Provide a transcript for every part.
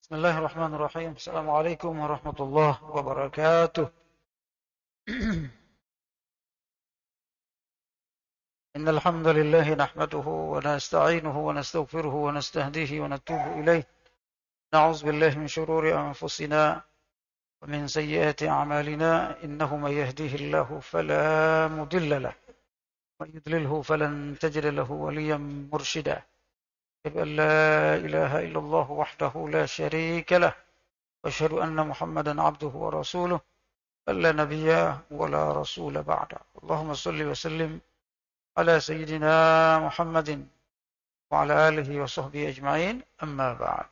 Bismillahirrahmanirrahim. Assalamualaikum warahmatullahi wabarakatuh. Innal hamdalillah nahmaduhu wa nasta'inuhu wa nastaghfiruhu wa nastahdihi wa natubu ilaih. Na'udzu billahi min shururi anfusina wa min sayyiati a'malina. Innahu may yahdihillahu fala mudilla lahu wa yudlilhu falan tajida lahu waliyyan mursyida. Asyhadu an la ilaha illallah wahdahu la syarika lah wa asyhadu anna Muhammadan abduhu wa rasuluh. لا نبي ولا رسول بعد. اللهم صل وسلم على سيدنا محمد وعلى آله وصحبه أجمعين. أما بعد.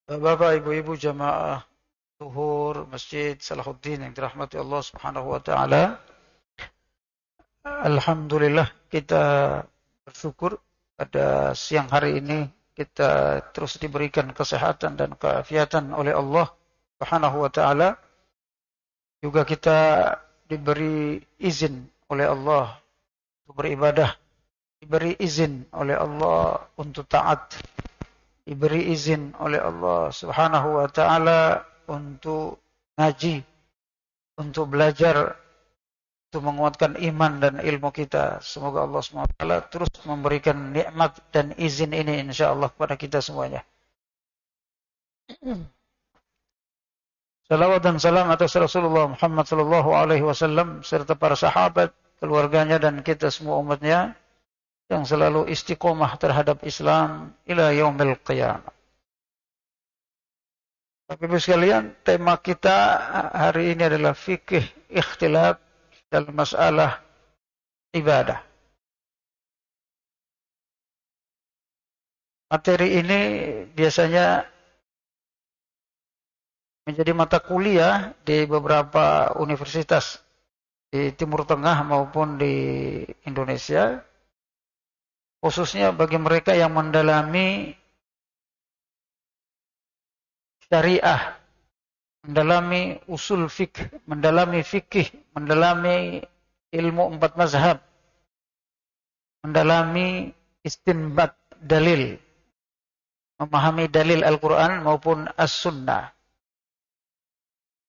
Bapak, Ibu-ibu jamaah Zuhur Masjid Salahuddin yang dirahmati Allah Subhanahu wa taala. Alhamdulillah kita bersyukur pada siang hari ini kita terus diberikan kesehatan dan keafiatan oleh Allah Subhanahu wa taala. Juga kita diberi izin oleh Allah untuk beribadah, diberi izin oleh Allah untuk taat, diberi izin oleh Allah Subhanahu wa taala untuk ngaji, untuk belajar, untuk menguatkan iman dan ilmu kita. Semoga Allah SWT terus memberikan nikmat dan izin ini insyaallah kepada kita semuanya. Salawat dan salam atas Rasulullah Muhammad sallallahu alaihi wasallam serta para sahabat, keluarganya dan kita semua umatnya yang selalu istiqomah terhadap Islam ila yaumil qiyamah. Bapak Ibu sekalian, tema kita hari ini adalah fikih ikhtilaf dalam masalah ibadah. Materi ini biasanya menjadi mata kuliah di beberapa universitas di Timur Tengah maupun di Indonesia, khususnya bagi mereka yang mendalami syariah, mendalami usul fikih, mendalami fikih, mendalami ilmu 4 mazhab, mendalami istinbat dalil, memahami dalil Al-Quran maupun As-Sunnah.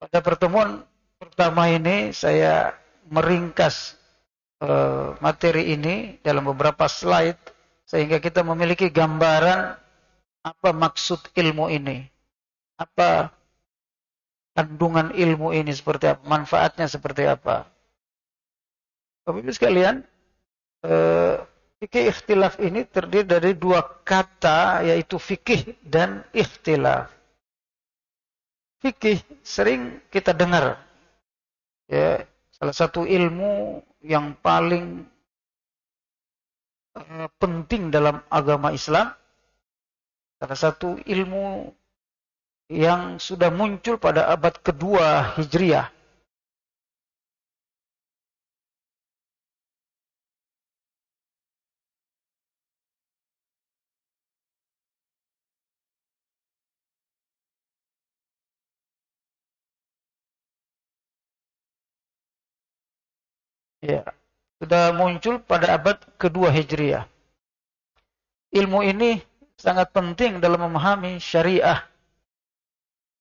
Pada pertemuan pertama ini saya meringkas materi ini dalam beberapa slide sehingga kita memiliki gambaran apa maksud ilmu ini, apa kandungan ilmu ini seperti apa, manfaatnya seperti apa. Bapak Ibu sekalian, fikih ikhtilaf ini terdiri dari 2 kata, yaitu fikih dan ikhtilaf. Fikih sering kita dengar, ya, salah satu ilmu yang paling penting dalam agama Islam, salah satu ilmu yang sudah muncul pada abad kedua Hijriah. Ya, sudah muncul pada abad kedua Hijriah. Ilmu ini sangat penting dalam memahami syariah,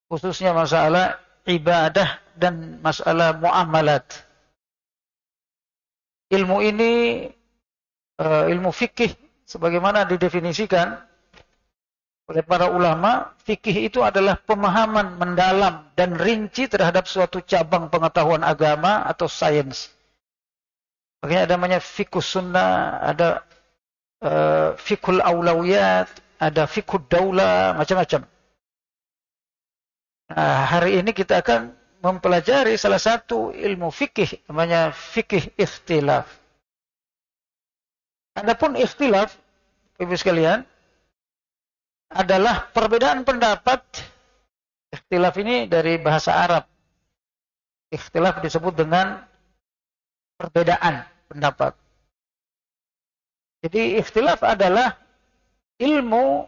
khususnya masalah ibadah dan masalah muamalat. Ilmu ini, ilmu fikih, sebagaimana didefinisikan oleh para ulama, fikih itu adalah pemahaman mendalam dan rinci terhadap suatu cabang pengetahuan agama atau sains. Makanya ada namanya fiqhus sunnah, ada fiqhul aulawiyat, ada fiqhud daulah, macam-macam. Nah, hari ini kita akan mempelajari salah satu ilmu fikih, namanya fikih ikhtilaf. Adapun ikhtilaf, Ibu sekalian, adalah perbedaan pendapat. Ikhtilaf ini dari bahasa Arab. Ikhtilaf disebut dengan perbedaan pendapat. Jadi ikhtilaf adalah ilmu,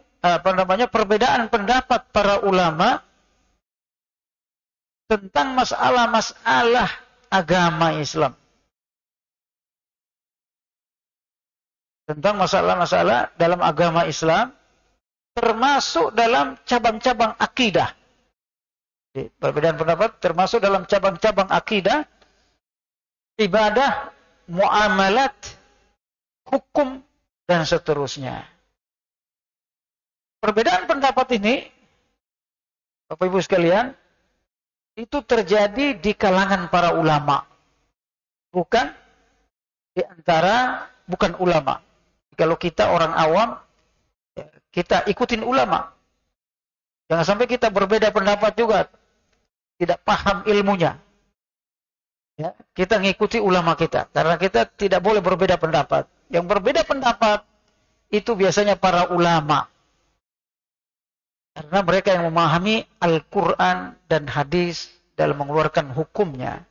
perbedaan pendapat para ulama tentang masalah-masalah agama Islam. tentang masalah-masalah dalam agama Islam, termasuk dalam cabang-cabang akidah. Perbedaan pendapat termasuk dalam cabang-cabang akidah, ibadah, muamalat, hukum, dan seterusnya. Perbedaan pendapat ini, Bapak Ibu sekalian, itu terjadi di kalangan para ulama. Bukan ulama. Kalau kita orang awam, kita ikutin ulama. Jangan sampai kita berbeda pendapat juga, tidak paham ilmunya. Ya, kita ngikuti ulama kita, karena kita tidak boleh berbeda pendapat. Yang berbeda pendapat itu biasanya para ulama. Karena mereka yang memahami Al-Quran dan hadis dalam mengeluarkan hukumnya.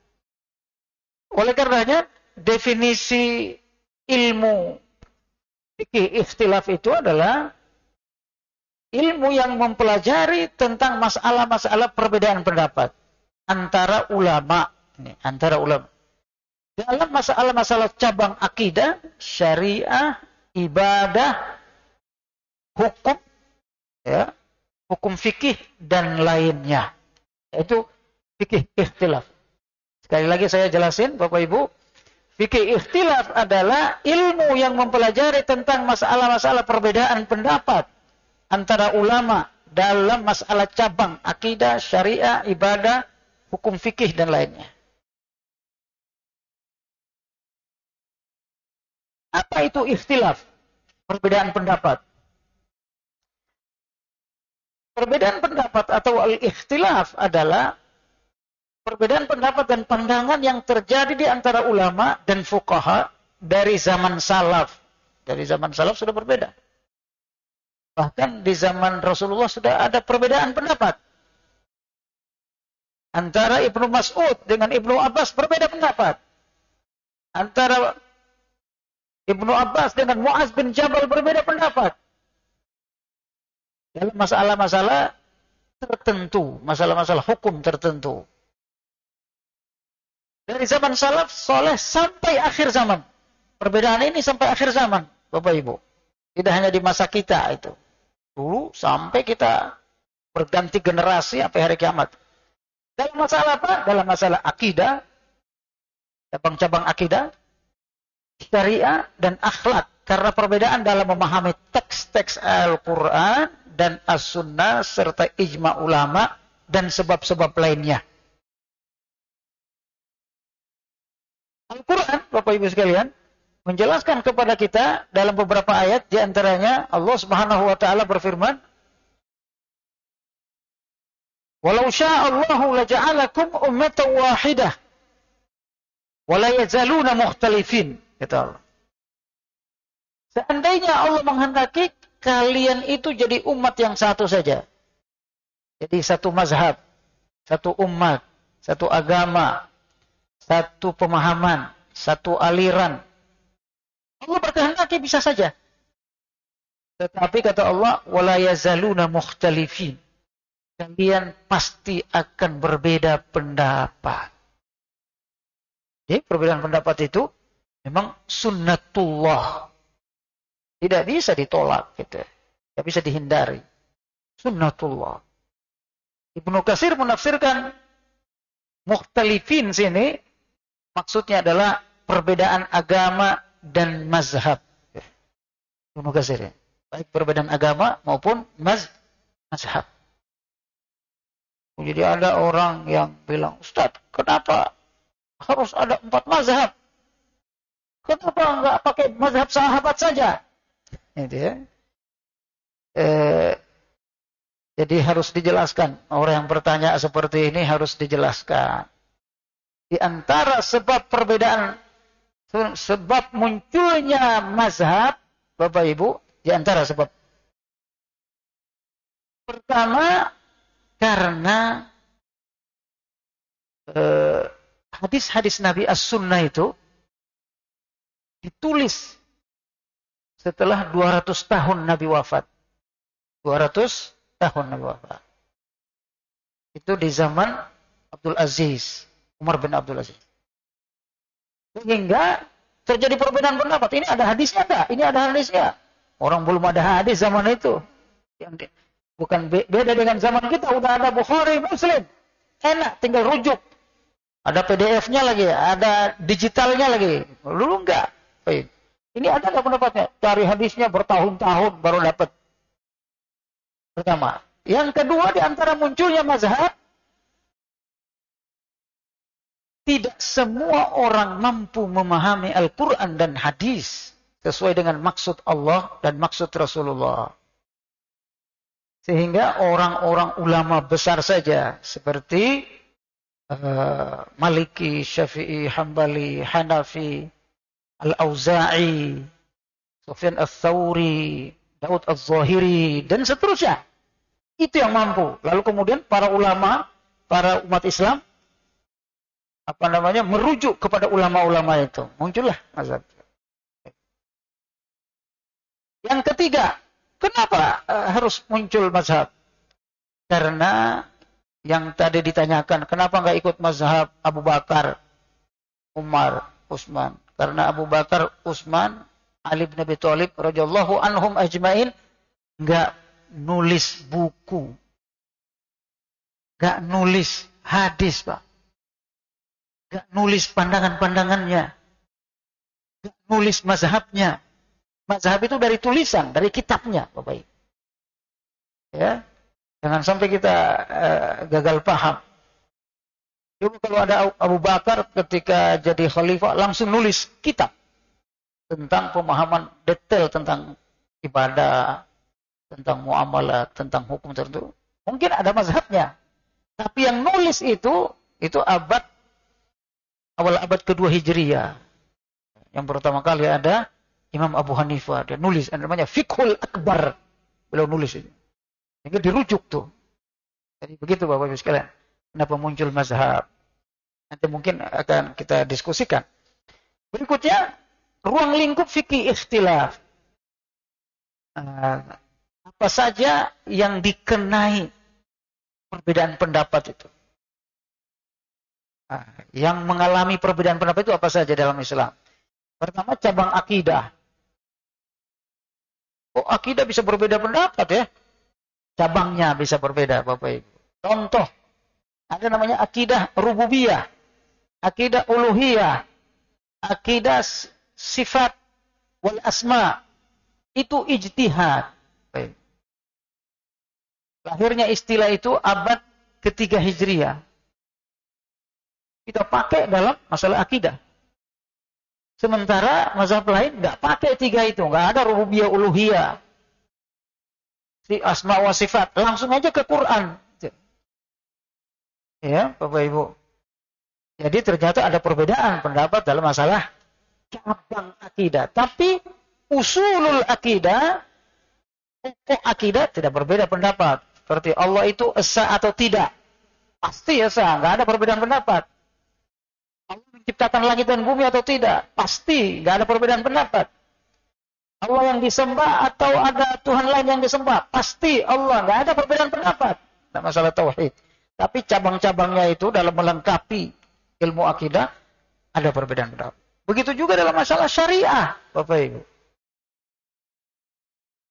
Oleh karenanya, definisi ilmu fikih ikhtilaf itu adalah ilmu yang mempelajari tentang masalah-masalah perbedaan pendapat antara ulama. Antara ulama. Dalam masalah-masalah cabang akidah, syariah, ibadah, hukum, ya, hukum fikih dan lainnya. Yaitu fikih ikhtilaf. Sekali lagi saya jelasin, Bapak Ibu, fikih ikhtilaf adalah ilmu yang mempelajari tentang masalah-masalah perbedaan pendapat antara ulama dalam masalah cabang akidah, syariah, ibadah, hukum fikih dan lainnya. Apa itu ikhtilaf? Perbedaan pendapat. Perbedaan pendapat atau al-ikhtilaf adalah perbedaan pendapat dan pandangan yang terjadi di antara ulama dan fuqaha dari zaman salaf. Dari zaman salaf sudah berbeda. Bahkan di zaman Rasulullah sudah ada perbedaan pendapat. Antara Ibnu Mas'ud dengan Ibnu Abbas berbeda pendapat. Antara Ibnu Abbas dengan Mu'az bin Jabal berbeda pendapat. Dalam masalah-masalah tertentu, masalah-masalah hukum tertentu. Dari zaman salaf soleh sampai akhir zaman. Perbedaan ini sampai akhir zaman, Bapak Ibu. Tidak hanya di masa kita itu. Dulu sampai kita berganti generasi sampai hari kiamat. Dalam masalah apa? Dalam masalah akidah, cabang-cabang akidah, syariah, dan akhlak. Karena perbedaan dalam memahami teks-teks Al-Quran dan As-Sunnah serta ijma ulama dan sebab-sebab lainnya. Al-Quran, Bapak Ibu sekalian, menjelaskan kepada kita dalam beberapa ayat, di antaranya Allah Subhanahu wa taala berfirman, "Walau sya'allahu laja'alakum ummatan wahidah wa la yazaluna mukhtalifin." Kata Allah. Seandainya Allah menghendaki, kalian itu jadi umat yang satu saja. Jadi satu mazhab, satu umat, satu agama, satu pemahaman, satu aliran. Allah berkehendaki bisa saja. Tetapi kata Allah, wala yazaluna mukhtalifin. Kalian pasti akan berbeda pendapat. Jadi perbedaan pendapat itu memang sunnatullah. Tidak bisa ditolak, gitu. Tidak bisa dihindari. Sunnatullah. Ibnu Katsir menafsirkan mukhtalifin sini maksudnya adalah perbedaan agama dan mazhab. Ibnu Katsir, ya. Baik perbedaan agama maupun mazhab. Jadi ada orang yang bilang, Ustaz, kenapa harus ada 4 mazhab? Kenapa enggak pakai mazhab sahabat saja? Itu ya. Jadi harus dijelaskan. Orang yang bertanya seperti ini harus dijelaskan. Di antara sebab perbedaan, sebab munculnya mazhab, Bapak Ibu, di antara sebab. Pertama, karena hadis-hadis Nabi As-Sunnah itu ditulis setelah 200 tahun Nabi wafat. 200 tahun Nabi wafat. Itu di zaman Abdul Aziz, Umar bin Abdul Aziz. Sehingga terjadi perbedaan pendapat. Ini ada hadisnya enggak? Ini ada hadisnya. Orang belum ada hadis zaman itu. Bukan beda dengan zaman kita, udah ada Bukhari, Muslim. Enak, tinggal rujuk. Ada PDF-nya lagi, ada digitalnya lagi. Dulu enggak. Ini ada enggak pendapatnya? Cari hadisnya bertahun-tahun baru dapat. Pertama. Yang kedua, di antara munculnya mazhab, tidak semua orang mampu memahami Al-Quran dan hadis sesuai dengan maksud Allah dan maksud Rasulullah. Sehingga orang-orang ulama besar saja seperti Maliki, Syafi'i, Hambali, Hanafi, Al-Auza'i, Sufyan Ats-Tsauri, Daud Az-Zahiri, dan seterusnya. Itu yang mampu. Lalu kemudian para ulama, para umat Islam, merujuk kepada ulama-ulama itu. Muncullah mazhab. Yang ketiga, kenapa harus muncul mazhab? Karena yang tadi ditanyakan, kenapa nggak ikut mazhab Abu Bakar, Umar, Utsman? Karena Abu Bakar, Utsman, Ali bin Abi Thalib radhiyallahu anhum ajmain nggak nulis buku, nggak nulis hadis, Pak. Nggak nulis pandangan-pandangannya, nggak nulis mazhabnya. Mazhab itu dari tulisan, dari kitabnya, Bapak Ibu. Ya, jangan sampai kita gagal paham. Coba kalau ada Abu Bakar ketika jadi khalifah langsung nulis kitab tentang pemahaman detail tentang ibadah, tentang muamalah, tentang hukum tertentu. Mungkin ada mazhabnya, tapi yang nulis itu awal abad kedua Hijriyah. Yang pertama kali ada Imam Abu Hanifah, dia nulis, namanya Fiqhul Akbar. Beliau nulis itu. Sehingga dirujuk tuh. Jadi begitu Bapak Ibu sekalian. Kenapa muncul mazhab? Nanti mungkin akan kita diskusikan. Berikutnya, ruang lingkup fikih ikhtilaf. Apa saja yang dikenai perbedaan pendapat itu? Yang mengalami perbedaan pendapat itu apa saja dalam Islam? Pertama, cabang akidah. Oh, akidah bisa berbeda pendapat ya. Cabangnya bisa berbeda, Bapak Ibu. Contoh, ada namanya akidah rububiyah, akidah uluhiyah, akidah sifat wal asma. Itu ijtihad. Lahirnya istilah itu abad ketiga Hijriyah. Kita pakai dalam masalah akidah. Sementara mazhab lain nggak pakai tiga itu, nggak ada rububiyah uluhiyah, si asma wa sifat, langsung aja ke Quran. Ya, Bapak Ibu. Jadi ternyata ada perbedaan pendapat dalam masalah cabang akidah, tapi usulul akidah, pokok akidah tidak berbeda pendapat. Seperti Allah itu esa atau tidak, pasti esa, nggak ada perbedaan pendapat. Allah menciptakan langit dan bumi atau tidak? Pasti, nggak ada perbedaan pendapat. Allah yang disembah atau ada Tuhan lain yang disembah? Pasti Allah, nggak ada perbedaan pendapat. Nah, masalah tauhid. Tapi cabang-cabangnya itu dalam melengkapi ilmu akidah ada perbedaan pendapat. Begitu juga dalam masalah syariah, Bapak Ibu.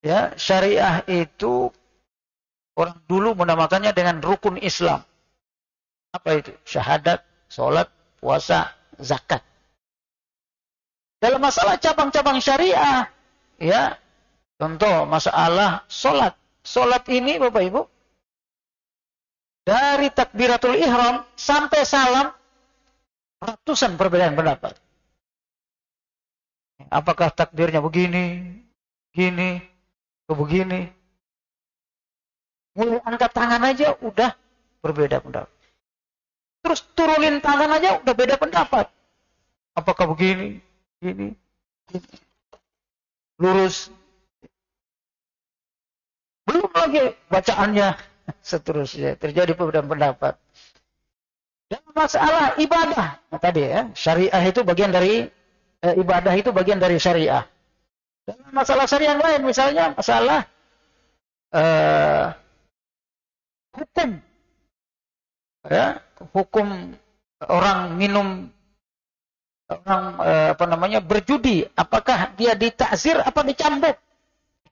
Ya, syariah itu orang dulu menamakannya dengan rukun Islam. Apa itu? Syahadat, sholat, puasa, zakat. Dalam masalah cabang-cabang syariah, ya, contoh masalah sholat. Sholat ini, Bapak Ibu, dari takbiratul ihram sampai salam, ratusan perbedaan pendapat. Apakah takbirnya begini, gini, atau begini? Mulai angkat tangan aja udah berbeda pendapat. Terus turunin tangan aja udah beda pendapat. Apakah begini, gini, gini. Lurus. Belum lagi bacaannya seterusnya. Terjadi perbedaan pendapat. Dan masalah ibadah. Nah, tadi ya, syariah itu bagian dari ibadah itu bagian dari syariah. Dan masalah syariah lain misalnya masalah hukum. Ya, hukum orang minum orang berjudi, apakah dia ditakzir apa dicambuk?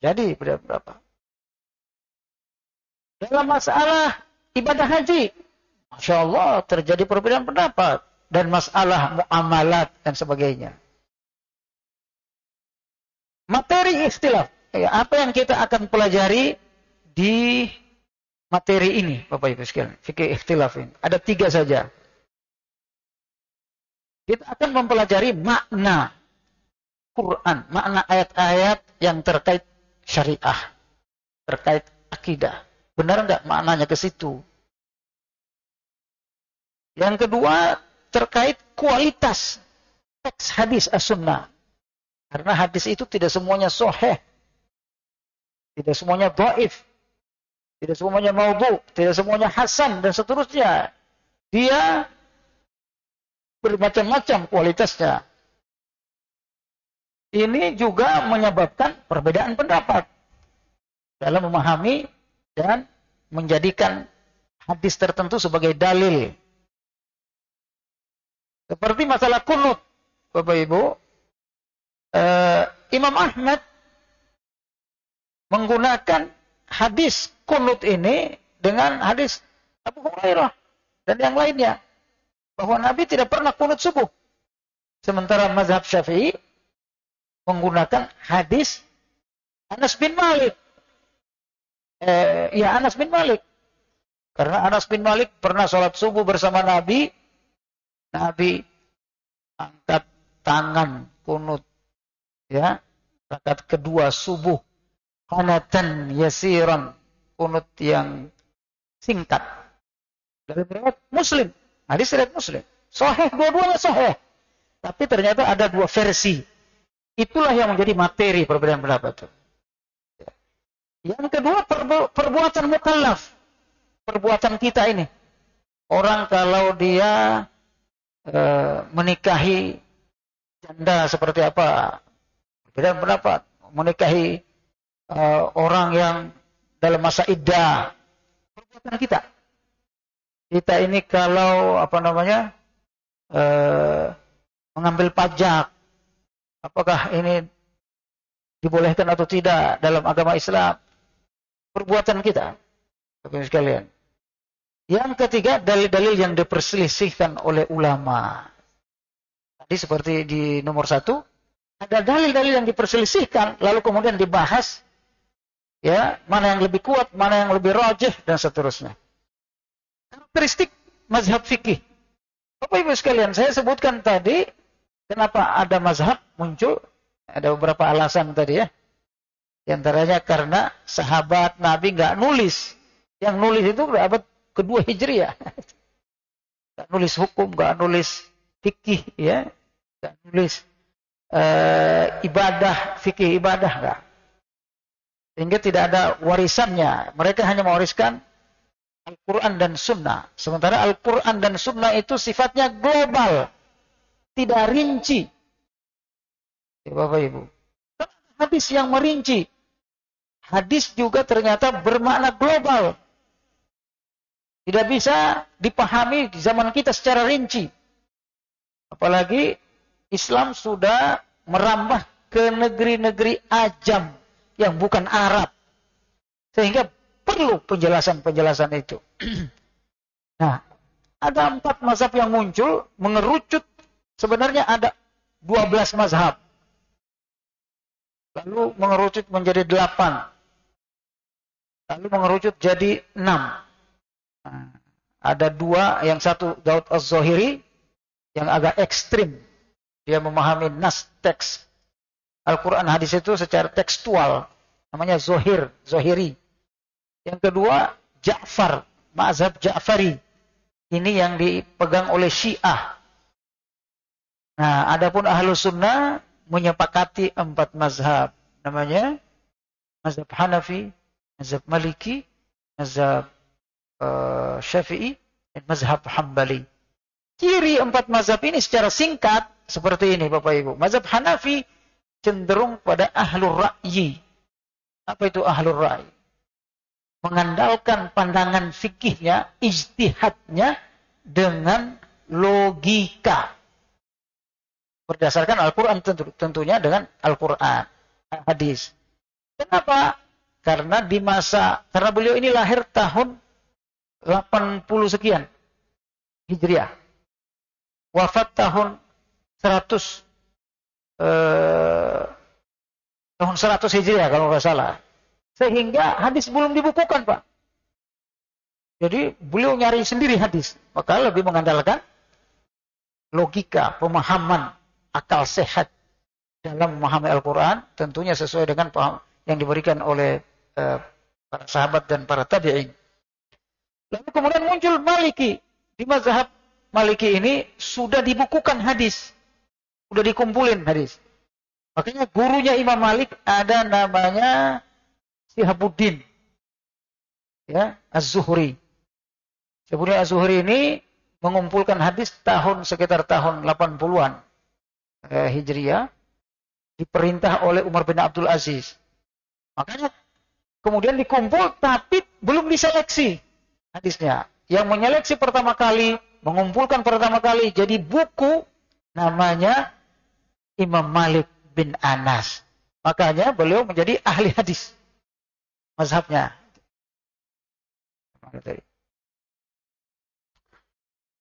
Jadi berapa? Dalam masalah ibadah haji, Masya Allah terjadi perbedaan pendapat. Dan masalah muamalat dan sebagainya. Materi ikhtilaf. Apa yang kita akan pelajari di materi ini, Bapak Ibu sekalian. Fikih ikhtilaf ini. Ada 3 saja. Kita akan mempelajari makna Quran. Makna ayat-ayat yang terkait syariah. Terkait akidah. Benar enggak maknanya ke situ? Yang kedua, terkait kualitas teks hadis as-sunnah. Karena hadis itu tidak semuanya sahih. Tidak semuanya dhaif. Tidak semuanya maudhu. Tidak semuanya hasan dan seterusnya. Dia bermacam-macam kualitasnya. Ini juga menyebabkan perbedaan pendapat dalam memahami dan menjadikan hadis tertentu sebagai dalil. Seperti masalah kunut, Bapak Ibu, Imam Ahmad menggunakan hadis kunut ini dengan hadis Abu Hurairah dan yang lainnya, bahwa Nabi tidak pernah kunut subuh. Sementara mazhab Syafi'i menggunakan hadis Anas bin Malik. Anas bin Malik. Karena Anas bin Malik pernah sholat subuh bersama Nabi. Nabi angkat tangan kunut, ya, rakaat kedua subuh, qanatan yasiran, kunut yang singkat. Dari riwayat Muslim, hadis riwayat Muslim, sahih, dua-duanya sahih. Tapi ternyata ada 2 versi. Itulah yang menjadi materi perbedaan pendapat itu. Yang kedua, perbuatan mukallaf, perbuatan kita ini. Orang kalau dia menikahi janda seperti apa? Berbeda pendapat. Menikahi orang yang dalam masa iddah. Perbuatan kita. Kita ini kalau mengambil pajak, apakah ini dibolehkan atau tidak dalam agama Islam? Perbuatan kita. Bapak sekalian. Yang ketiga, dalil-dalil yang diperselisihkan oleh ulama. Tadi seperti di nomor 1, ada dalil-dalil yang diperselisihkan, lalu kemudian dibahas, ya, mana yang lebih kuat, mana yang lebih rajih, dan seterusnya. Karakteristik mazhab fikih. Bapak Ibu sekalian, saya sebutkan tadi, kenapa ada mazhab muncul, ada beberapa alasan tadi ya. Di antaranya karena sahabat Nabi nggak nulis. Yang nulis itu abad kedua Hijriah. Gak nulis hukum, gak nulis fikih, ya, gak nulis ibadah, fikih ibadah, gak. Sehingga tidak ada warisannya. Mereka hanya mewariskan Al-Quran dan Sunnah. Sementara Al-Quran dan Sunnah itu sifatnya global, tidak rinci. Ya, Bapak Ibu. Hadis yang merinci. Hadis juga ternyata bermakna global. Tidak bisa dipahami di zaman kita secara rinci. Apalagi Islam sudah merambah ke negeri-negeri ajam yang bukan Arab. Sehingga perlu penjelasan-penjelasan itu. Nah, ada 4 mazhab yang muncul, mengerucut. Sebenarnya ada 12 mazhab. Lalu mengerucut menjadi 8. Lalu mengerucut jadi 6. Nah, ada 2, yang satu Daud Az-Zahiri yang agak ekstrim. Dia memahami nas teks Al-Quran hadis itu secara tekstual. Namanya Zahiri. Yang kedua Ja'far, mazhab Ja'fari. Ini yang dipegang oleh Syiah. Nah, adapun Ahlus Sunnah menyepakati 4 mazhab. Namanya mazhab Hanafi, mazhab Maliki, mazhab Syafi'i, dan mazhab Hambali. Ciri 4 mazhab ini secara singkat seperti ini, Bapak Ibu. Mazhab Hanafi cenderung pada ahlur ra'yi. Apa itu ahlur ra'yi? Mengandalkan pandangan fikihnya, ijtihadnya dengan logika. berdasarkan Al-Quran tentunya dengan Al-Quran, hadis. Kenapa? Karena karena beliau ini lahir tahun 80 sekian Hijriah. Wafat tahun 100 tahun 100 Hijriah kalau nggak salah. Sehingga hadis belum dibukukan, Pak. Jadi beliau nyari sendiri hadis. Maka lebih mengandalkan logika, pemahaman, akal sehat dalam memahami Al-Quran. Tentunya sesuai dengan paham yang diberikan oleh para sahabat dan para tabi'in. Lalu kemudian muncul Maliki. Di mazhab Maliki ini sudah dibukukan hadis. Sudah dikumpulin hadis. Makanya gurunya Imam Malik ada namanya Shihabuddin. Ya, Az-Zuhri. Shihabuddin Az-Zuhri ini mengumpulkan hadis sekitar tahun 80-an Hijriah. Diperintah oleh Umar bin Abdul Aziz. Makanya kemudian dikumpul tapi belum diseleksi hadisnya. Yang menyeleksi pertama kali, mengumpulkan pertama kali jadi buku namanya Imam Malik bin Anas. Makanya beliau menjadi ahli hadis mazhabnya.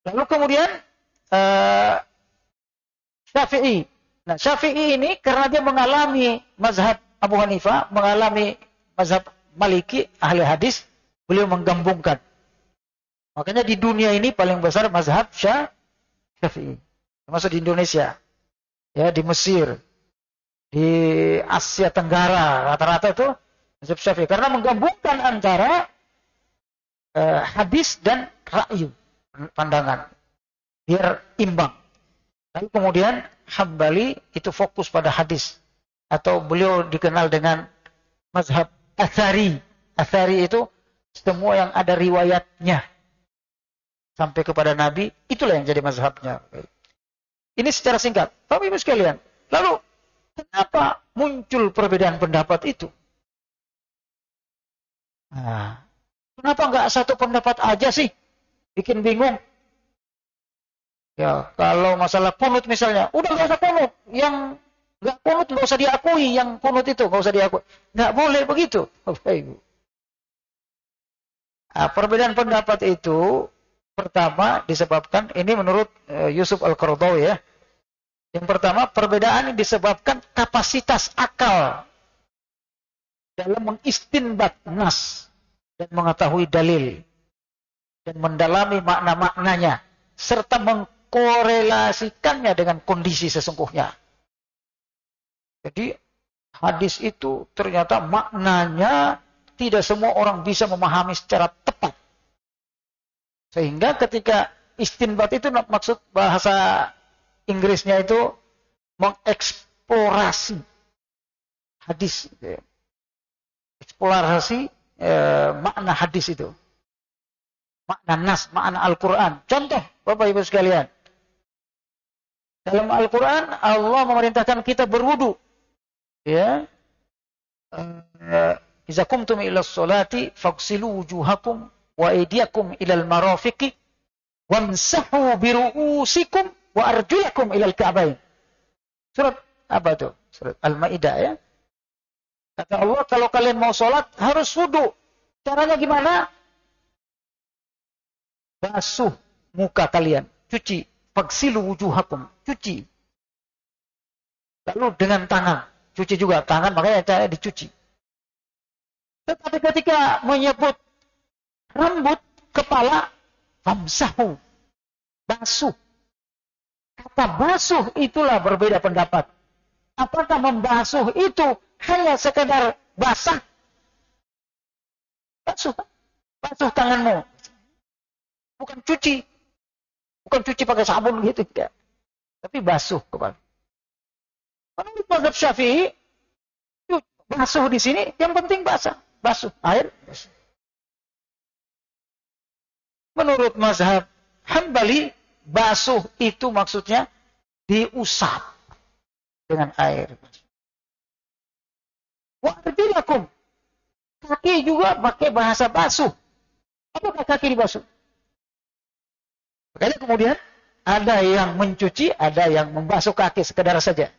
Lalu kemudian Syafi'i. Nah, Syafi'i ini karena dia mengalami mazhab Abu Hanifah, mengalami mazhab Maliki, ahli hadis, beliau menggabungkan. Makanya di dunia ini paling besar mazhab Syafi'i. Termasuk di Indonesia. Ya, di Mesir, di Asia Tenggara, rata-rata itu mazhab Syafi'i. Karena menggabungkan antara hadis dan ra'yu, pandangan. Biar imbang. Lalu kemudian Hambali itu fokus pada hadis. Atau beliau dikenal dengan mazhab Athari. Athari itu semua yang ada riwayatnya sampai kepada Nabi, itulah yang jadi mazhabnya. Ini secara singkat. Bapak Ibu sekalian, lalu kenapa muncul perbedaan pendapat itu? Nah, kenapa enggak satu pendapat aja sih? Bikin bingung. Ya, kalau masalah kunut misalnya, udah enggak usah kunut. Yang enggak kunut enggak usah diakui, yang kunut itu enggak usah diakui. Enggak boleh begitu, Bapak Ibu. Nah, perbedaan pendapat itu pertama disebabkan, ini menurut Yusuf Al-Qaradawi ya. Yang pertama, perbedaan ini disebabkan kapasitas akal dalam mengistinbat nas dan mengetahui dalil dan mendalami makna-maknanya serta mengkorelasikannya dengan kondisi sesungguhnya. Jadi hadis itu ternyata maknanya tidak semua orang bisa memahami secara tepat. Sehingga ketika istinbat itu maksud bahasa Inggrisnya itu mengeksplorasi hadis. Eksplorasi makna hadis itu. Makna nas, makna Al-Quran. Contoh, Bapak Ibu sekalian. Dalam Al-Quran, Allah memerintahkan kita berwudu. Ya. Iza kumtum ila sholati, faghsilu wujuhakum wa aydiyakum ilal marafiqi wamsahu biru'usikum wa arjulakum ilal ka'bain. Surat apa itu? Surat Al-Maidah ya. Kata Allah, kalau kalian mau sholat harus wudu. Caranya gimana? Basuh muka kalian, cuci. Faghsilu wujuhakum, cuci. Lalu dengan tangan, cuci juga tangan, makanya cara dicuci. Tetapi ketika menyebut rambut, kepala, famsahu, basuh. Kata basuh itulah berbeda pendapat. Apakah membasuh itu hanya sekedar basah? Basuh. Basuh tanganmu. Bukan cuci. Bukan cuci pakai sabun gitu. Tidak. Tapi basuh kepala. Menurut mazhab Syafi'i, basuh di sini yang penting basah. Basuh. Air. Basuh. Menurut mazhab Hambali, basuh itu maksudnya diusap dengan air. Wa arjulakum. Kaki juga pakai bahasa basuh. Apakah kaki dibasuh? Makanya kemudian Ada yang mencuci, ada yang membasuh kaki sekedar saja.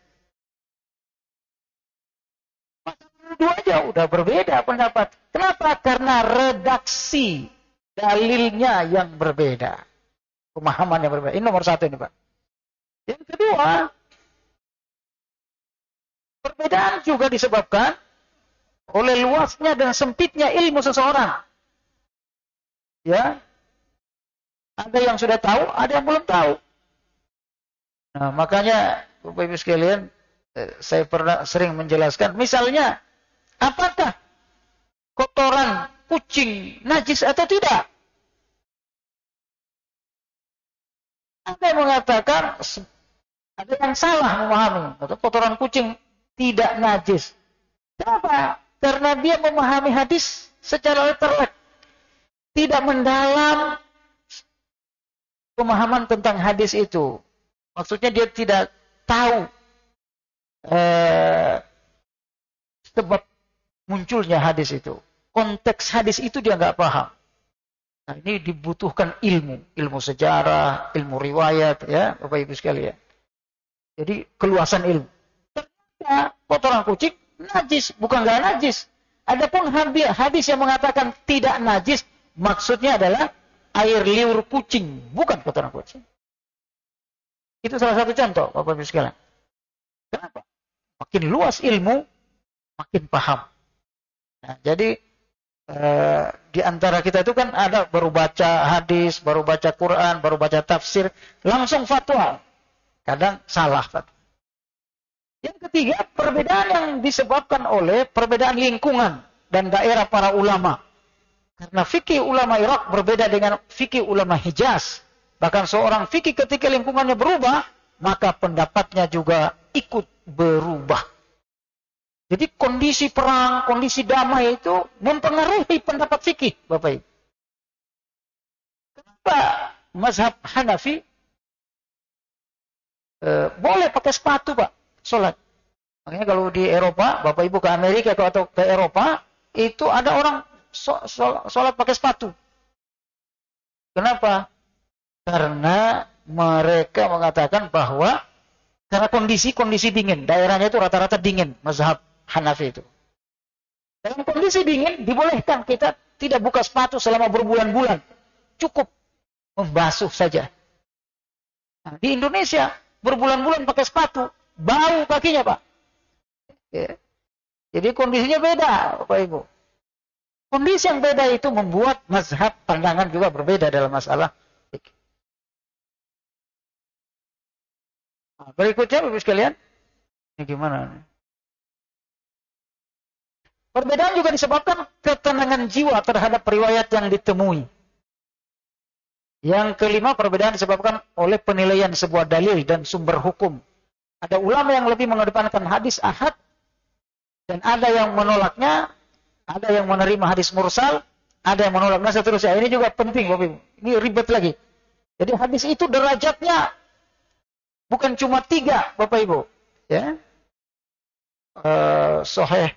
Itu aja udah berbeda pendapat. Kenapa? Karena redaksi dalilnya yang berbeda. Pemahaman yang berbeda. Ini nomor satu ini, Pak. Yang kedua, perbedaan juga disebabkan oleh luasnya dan sempitnya ilmu seseorang. Ya. Ada yang sudah tahu, ada yang belum tahu. Nah, makanya Bapak Ibu sekalian, saya pernah sering menjelaskan, misalnya, apakah kotoran kucing najis atau tidak? Ada yang mengatakan, ada yang salah memahami, kotoran kucing tidak najis. Kenapa? Karena dia memahami hadis secara literal, tidak mendalam pemahaman tentang hadis itu. Maksudnya dia tidak tahu sebab munculnya hadis itu. Konteks hadis itu dia nggak paham. Nah, ini dibutuhkan ilmu sejarah, ilmu riwayat, ya, Bapak Ibu sekalian. Jadi keluasan ilmu. Ternyata kotoran kucing najis, bukan nggak najis. Adapun hadis yang mengatakan tidak najis, maksudnya adalah air liur kucing, bukan kotoran kucing. Itu salah satu contoh, Bapak Ibu sekalian. Kenapa? Makin luas ilmu, makin paham. Nah, jadi di antara kita itu kan ada baru baca hadis, baru baca Quran, baru baca tafsir, langsung fatwa. Kadang salah fatwa. Yang ketiga, perbedaan yang disebabkan oleh perbedaan lingkungan dan daerah para ulama. Karena fikih ulama Irak berbeda dengan fikih ulama Hijaz. Bahkan seorang fikih ketika lingkungannya berubah, maka pendapatnya juga ikut berubah. Jadi kondisi perang, kondisi damai itu mempengaruhi pendapat fikih, Bapak Ibu. Kenapa mazhab Hanafi boleh pakai sepatu, Pak, sholat? Makanya kalau di Eropa, Bapak Ibu ke Amerika atau ke Eropa, itu ada orang sholat pakai sepatu. Kenapa? Karena mereka mengatakan bahwa karena kondisi dingin, daerahnya itu rata-rata dingin, mazhab Hanafi itu. Dalam kondisi dingin, dibolehkan kita tidak buka sepatu selama berbulan-bulan. Cukup membasuh saja. Nah, di Indonesia, berbulan-bulan pakai sepatu, bau kakinya, Pak. Ya. Jadi kondisinya beda, Bapak Ibu. Kondisi yang beda itu membuat mazhab pandangan juga berbeda dalam masalah. Nah, berikutnya, Bapak sekalian, ini gimana? Perbedaan juga disebabkan ketenangan jiwa terhadap riwayat yang ditemui. Yang kelima, perbedaan disebabkan oleh penilaian sebuah dalil dan sumber hukum. Ada ulama yang lebih mengedepankan hadis ahad, dan ada yang menolaknya. Ada yang menerima hadis mursal, ada yang menolaknya, seterusnya. Ini juga penting, Bapak Ibu. Ini ribet lagi. Jadi hadis itu derajatnya bukan cuma 3, Bapak Ibu. Ya. Sahih,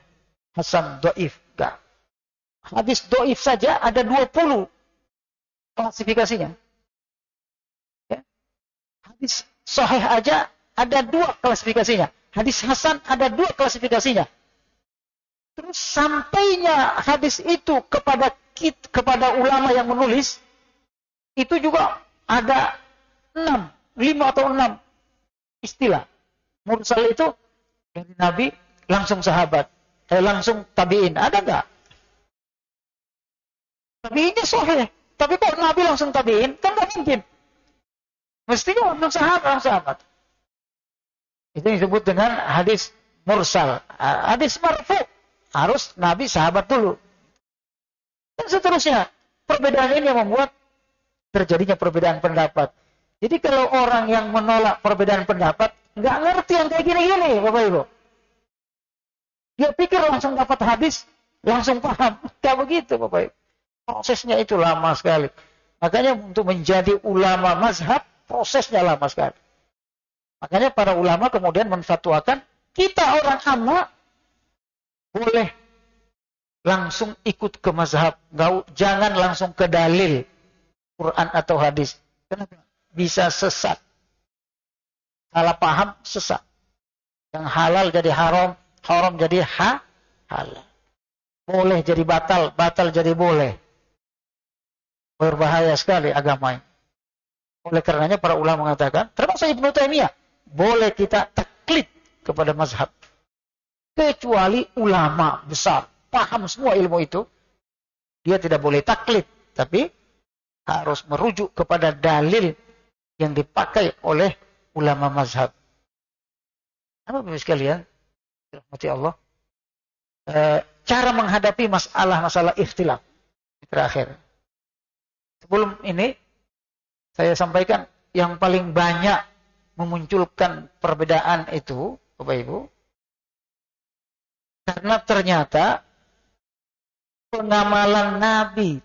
hasan, dhaif. Enggak. Hadis dhaif saja ada 20 klasifikasinya. Ya. Hadis sahih aja ada 2 klasifikasinya. Hadis hasan ada 2 klasifikasinya. Terus sampainya hadis itu kepada ulama yang menulis, itu juga ada 5 atau 6 istilah. Mursal itu dari Nabi langsung sahabat, langsung tabi'in. Ada enggak? Tabi'innya sahih. Tapi kok Nabi langsung tabi'in? Kan enggak mungkin. Mestinya langsung sahabat. Itu disebut dengan hadis mursal. Hadis marfu. Harus Nabi sahabat dulu. Dan seterusnya. Perbedaan ini yang membuat terjadinya perbedaan pendapat. Jadi kalau orang yang menolak perbedaan pendapat, nggak ngerti yang kayak gini-gini, Bapak Ibu. Dia pikir langsung dapat hadis, langsung paham. Kayak begitu, Bapak Ibu. Prosesnya itu lama sekali. Makanya untuk menjadi ulama mazhab, prosesnya lama sekali. Makanya para ulama kemudian menfatwakan, kita orang amma boleh langsung ikut ke mazhab. Jangan langsung ke dalil Quran atau hadis. Kenapa? Bisa sesat. Salah paham, sesat. Yang halal jadi haram, haram jadi halal. Boleh jadi batal, batal jadi boleh. Berbahaya sekali agama ini. Oleh karenanya para ulama mengatakan, termasuk Ibnu Taimiyah, boleh kita taklid kepada mazhab. Kecuali ulama besar, paham semua ilmu itu, dia tidak boleh taklid. Tapi harus merujuk kepada dalil yang dipakai oleh ulama mazhab. Apa Bapak sekalian? Rahmati Allah. Cara menghadapi masalah ikhtilaf. Terakhir. Sebelum ini, saya sampaikan yang paling banyak memunculkan perbedaan itu, Bapak Ibu, karena ternyata pengamalan Nabi,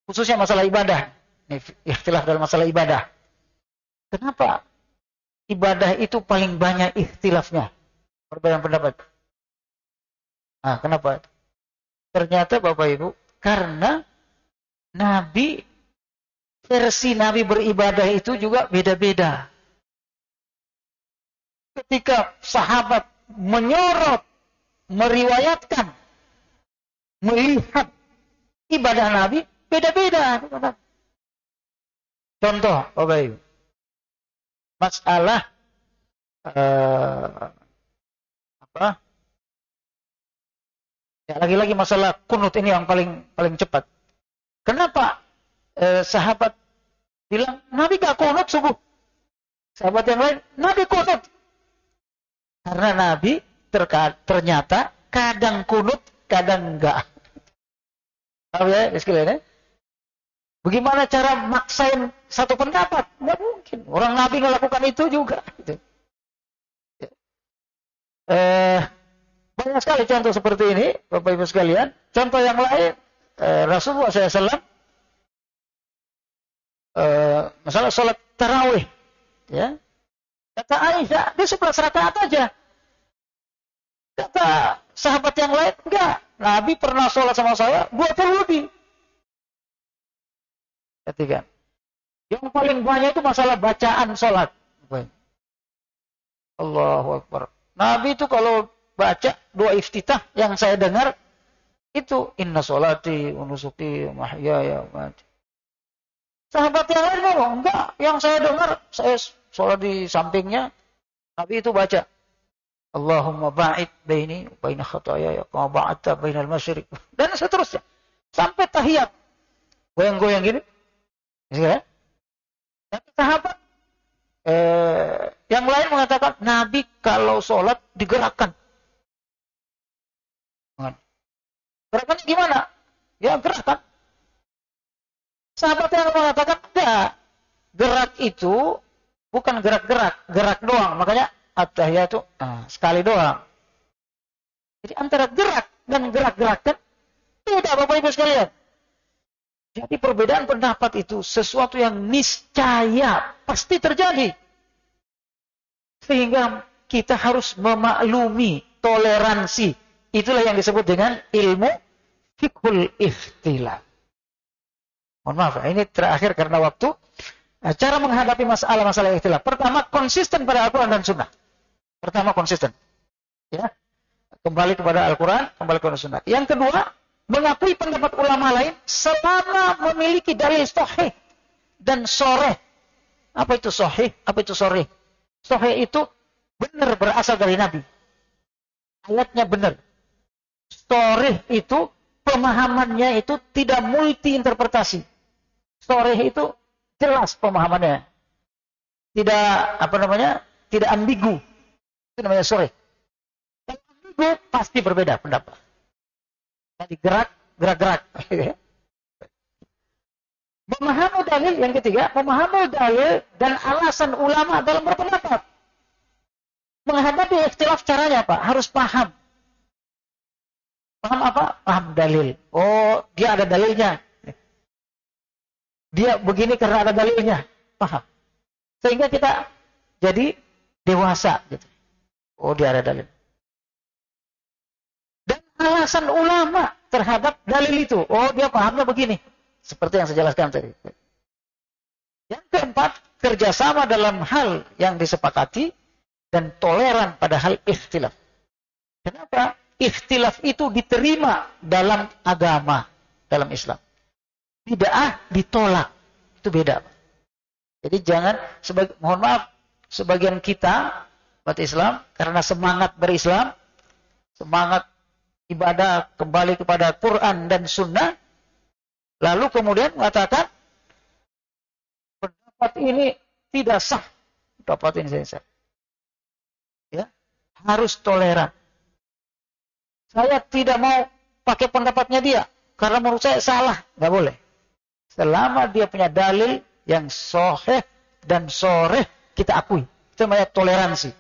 khususnya masalah ibadah, ikhtilaf dalam masalah ibadah. Kenapa ibadah itu paling banyak ikhtilafnya? Perbedaan pendapat. Nah, kenapa? Ternyata Bapak Ibu, karena Nabi, versi Nabi beribadah itu juga beda-beda. Ketika sahabat menyorot, meriwayatkan, melihat ibadah Nabi, beda-beda. Contoh, Bapak Ibu. Masalah ya, lagi-lagi masalah kunut ini yang paling cepat. Kenapa sahabat bilang Nabi gak kunut subuh? Sahabat yang lain, Nabi kunut. Karena Nabi ternyata kadang kunut, kadang enggak. Tahu ya, sekalian ya? Bagaimana cara maksain satu pendapat? Nggak mungkin. Orang Nabi melakukan itu juga. Banyak sekali contoh seperti ini, Bapak Ibu sekalian. Contoh yang lain, Rasulullah SAW, masalah sholat tarawih, ya. Kata Aisyah, dia 11 rakaat aja. Kata sahabat yang lain, enggak. Nabi pernah sholat sama saya 20 lebih. Ketiga. Yang paling banyak itu masalah bacaan sholat. Allahu Akbar. Nabi itu kalau baca doa iftitah yang saya dengar itu inna sholati wa nusuki wa mahyaya wa mati. Sahabat yang lain ngomong, enggak. Yang saya dengar, saya sholat di sampingnya, Nabi itu baca Allahumma ba'id baini baina khataya kama ba'adta bainal masyriq. Dan seterusnya. Sampai tahiyat. Goyang-goyang gini. Ya. Dan sahabat yang lain mengatakan Nabi kalau sholat digerakkan. Gerakannya gimana? Ya gerakkan. Sahabat yang mengatakan enggak. Gerak itu bukan gerak-gerak, gerak doang. Makanya at-tahiyatu sekali doang. Jadi antara gerak dan gerak-gerakan beda Bapak Ibu sekalian. Jadi perbedaan pendapat itu sesuatu yang niscaya pasti terjadi. Sehingga kita harus memaklumi toleransi. Itulah yang disebut dengan ilmu fiqhul ikhtilaf. Mohon maaf, ini terakhir karena waktu. Cara menghadapi masalah-masalah ikhtilaf. Pertama, konsisten pada Al-Quran dan Sunnah. Pertama, konsisten. Ya. Kembali kepada Al-Quran, kembali kepada Sunnah. Yang kedua, mengakui pendapat ulama lain selama memiliki dalil sahih dan soreh. Apa itu sahih? Apa itu soreh? Sahih itu benar berasal dari Nabi. Ayatnya benar. Soreh itu pemahamannya itu tidak multi interpretasi. Soreh itu jelas pemahamannya. Tidak tidak ambigu. Itu namanya soreh. Yang ambigu pasti berbeda pendapat. Jadi gerak. Memahami dalil yang ketiga, memahami dalil dan alasan ulama dalam berpendapat. Menghadapi ikhtilaf caranya apa? Harus paham. Paham apa? Paham dalil. Oh, dia ada dalilnya. Dia begini karena ada dalilnya. Paham. Sehingga kita jadi dewasa gitu. Oh, dia ada dalil. Dan alasan ulama terhadap dalil itu. Oh, dia pahamnya begini. Seperti yang saya jelaskan tadi. Yang keempat, kerjasama dalam hal yang disepakati dan toleran pada hal ikhtilaf. Kenapa? Ikhtilaf itu diterima dalam agama, dalam Islam. Bid'ah ditolak. Itu beda. Jadi jangan, mohon maaf, sebagian kita, umat Islam, karena semangat berislam, semangat ibadah kembali kepada Quran dan Sunnah, lalu kemudian mengatakan, pendapat ini tidak sah. Pendapat ini tidak sah. Ya, harus toleran. Saya tidak mau pakai pendapatnya dia, karena menurut saya salah. Nggak boleh. Selama dia punya dalil yang sahih dan soreh, kita akui. Itu namanya toleransi.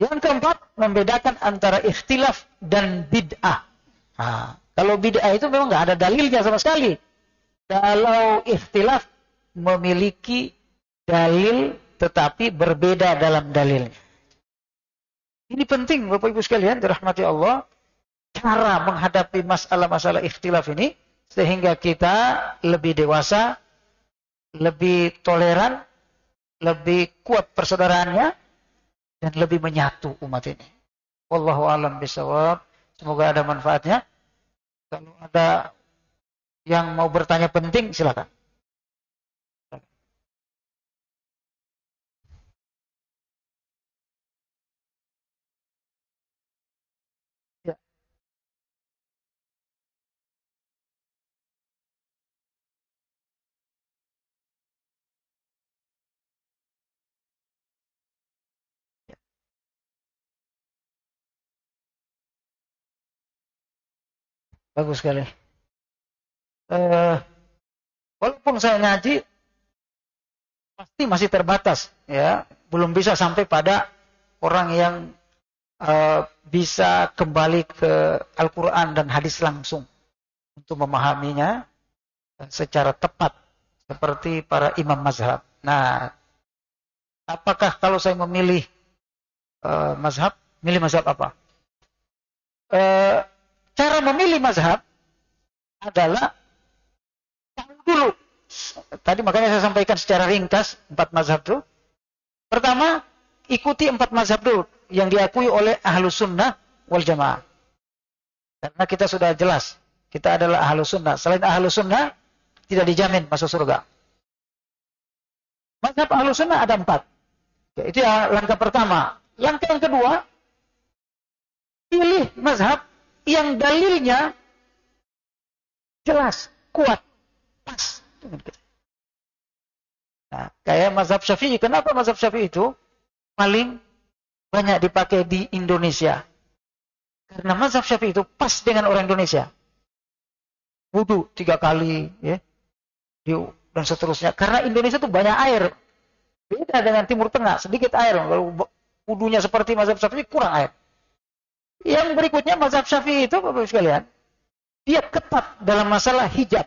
Yang keempat, membedakan antara ikhtilaf dan bid'ah. Nah, kalau bid'ah itu memang nggak ada dalilnya sama sekali. Kalau ikhtilaf memiliki dalil tetapi berbeda dalam dalilnya. Ini penting Bapak Ibu sekalian, dirahmati Allah, cara menghadapi masalah-masalah ikhtilaf ini sehingga kita lebih dewasa, lebih toleran, lebih kuat persaudaraannya, dan lebih menyatu umat ini. Wallahu a'lam bishawab. Semoga ada manfaatnya. Kalau ada yang mau bertanya penting, silakan. Ya. Bagus sekali. Walaupun saya ngaji, pasti masih terbatas, ya, belum bisa sampai pada orang yang bisa kembali ke Al-Quran dan hadis langsung untuk memahaminya secara tepat seperti para imam mazhab. Nah, apakah kalau saya memilih mazhab, milih mazhab apa? Cara memilih mazhab adalah tahu dulu. Tadi makanya saya sampaikan secara ringkas 4 mazhab itu. Pertama, ikuti 4 mazhab dulu yang diakui oleh Ahlus Sunnah wal Jamaah. Karena kita sudah jelas, kita adalah Ahlus Sunnah. Selain Ahlus Sunnah, tidak dijamin masuk surga. Mazhab Ahlus Sunnah ada 4. Itu ya langkah pertama. Langkah yang kedua, pilih mazhab yang dalilnya jelas, kuat, pas. Nah, kayak mazhab Syafi'i. Kenapa mazhab Syafi'i itu paling banyak dipakai di Indonesia? Karena mazhab Syafi'i itu pas dengan orang Indonesia. Wudu 3 kali, ya, dan seterusnya. Karena Indonesia itu banyak air. Beda dengan Timur Tengah, sedikit air. Kalau wudunya seperti mazhab Syafi'i, kurang air. Yang berikutnya mazhab Syafi'i itu, Bapak-Ibu sekalian, dia ketat dalam masalah hijab.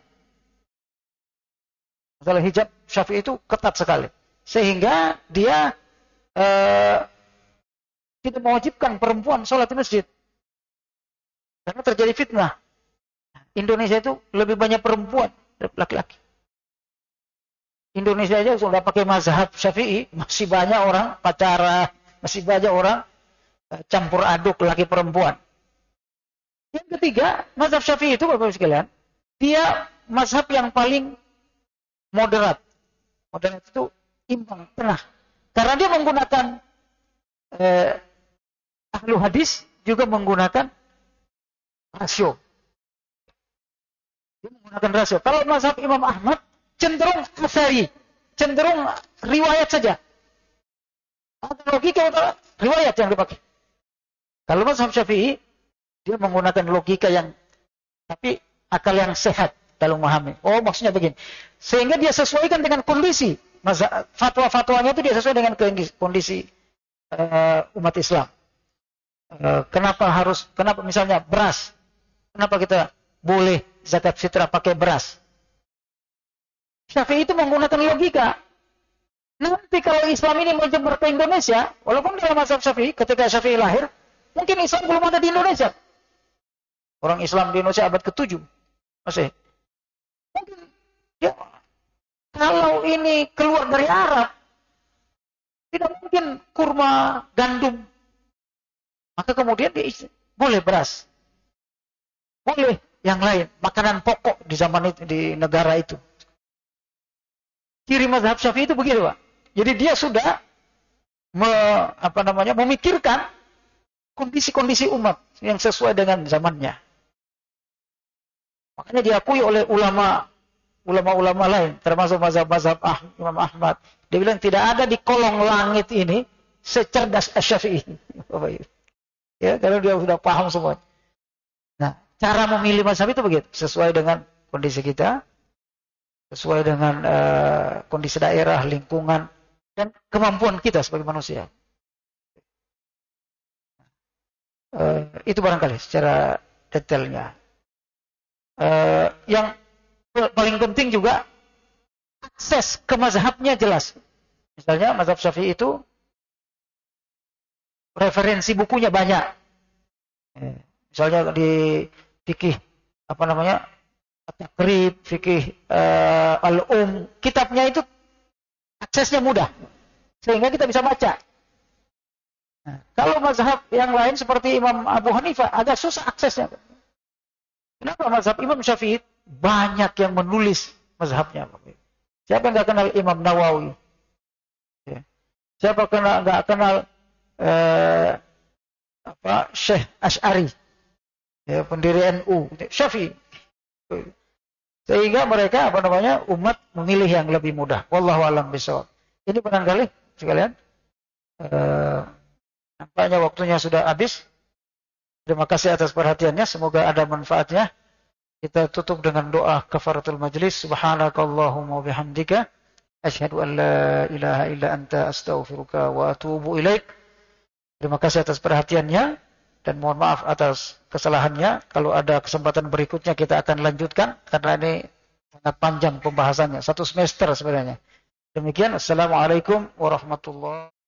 Masalah hijab Syafi'i itu ketat sekali. Sehingga dia tidak mewajibkan perempuan sholat di masjid. Karena terjadi fitnah. Indonesia itu lebih banyak perempuan daripada laki-laki. Indonesia aja sudah pakai mazhab Syafi'i, masih banyak orang pacaran, masih banyak orang campur aduk laki perempuan. Yang ketiga, mazhab Syafi'i itu Bapak-Ibu sekalian, dia mazhab yang paling moderat. Moderat itu imbang, tengah. Karena dia menggunakan ahlu hadis juga menggunakan rasio. Dia menggunakan rasio. Kalau mazhab Imam Ahmad cenderung asari, cenderung riwayat saja. Ada logika atau riwayat yang dipakai. Kalau mazhab Syafi'i, dia menggunakan logika yang, tapi akal yang sehat dalam memahami. Oh, maksudnya begini. Sehingga dia sesuaikan dengan kondisi. Fatwa-fatwanya itu dia sesuai dengan kondisi umat Islam. Kenapa misalnya beras? Kenapa kita boleh zakat fitrah pakai beras? Syafi'i itu menggunakan logika. Nanti kalau Islam ini menyebar ke Indonesia, walaupun dalam mazhab Syafi'i, ketika Syafi'i lahir, mungkin Islam belum ada di Indonesia. Orang Islam di Indonesia abad ke-7 masih. Mungkin ya, kalau ini keluar dari Arab, Tidak mungkin kurma, gandum. Maka kemudian boleh beras. Boleh yang lain, makanan pokok di zaman itu, di negara itu. Ciri mazhab Syafi'i itu begitu, Pak. Jadi dia sudah memikirkan kondisi-kondisi umat yang sesuai dengan zamannya. Makanya diakui oleh ulama-ulama lain, termasuk mazhab Imam Ahmad. Dia bilang tidak ada di kolong langit ini secerdas Syafi'i. Ya, karena dia sudah paham semua. Nah, cara memilih mazhab itu begitu, sesuai dengan kondisi kita, sesuai dengan kondisi daerah, lingkungan, dan kemampuan kita sebagai manusia. Itu barangkali secara detailnya. Yang paling penting juga akses ke mazhabnya jelas. Misalnya mazhab Syafi'i itu referensi bukunya banyak. Misalnya di fikih At-Taqrib, fikih Al-Um, kitabnya itu aksesnya mudah sehingga kita bisa baca. Nah, kalau mazhab yang lain seperti Imam Abu Hanifah agak susah aksesnya. Kenapa mazhab Imam Syafi'i banyak yang menulis mazhabnya? Siapa yang nggak kenal Imam Nawawi? Ya. Siapa nggak kenal Syekh Asy'ari, ya, pendiri NU, Syafi'i. Sehingga mereka umat memilih yang lebih mudah. Wallahu a'lam bishawab. Ini barangkali sekalian. Nampaknya waktunya sudah habis. Terima kasih atas perhatiannya. Semoga ada manfaatnya. Kita tutup dengan doa kafaratul majlis. Subhanakallahumma bihamdika. Asyhadu an la ilaha illa anta astaghfiruka wa atubu ilaik. Terima kasih atas perhatiannya. Dan mohon maaf atas kesalahannya. Kalau ada kesempatan berikutnya kita akan lanjutkan. Karena ini sangat panjang pembahasannya. 1 semester sebenarnya. Demikian. Assalamualaikum warahmatullahi wabarakatuh.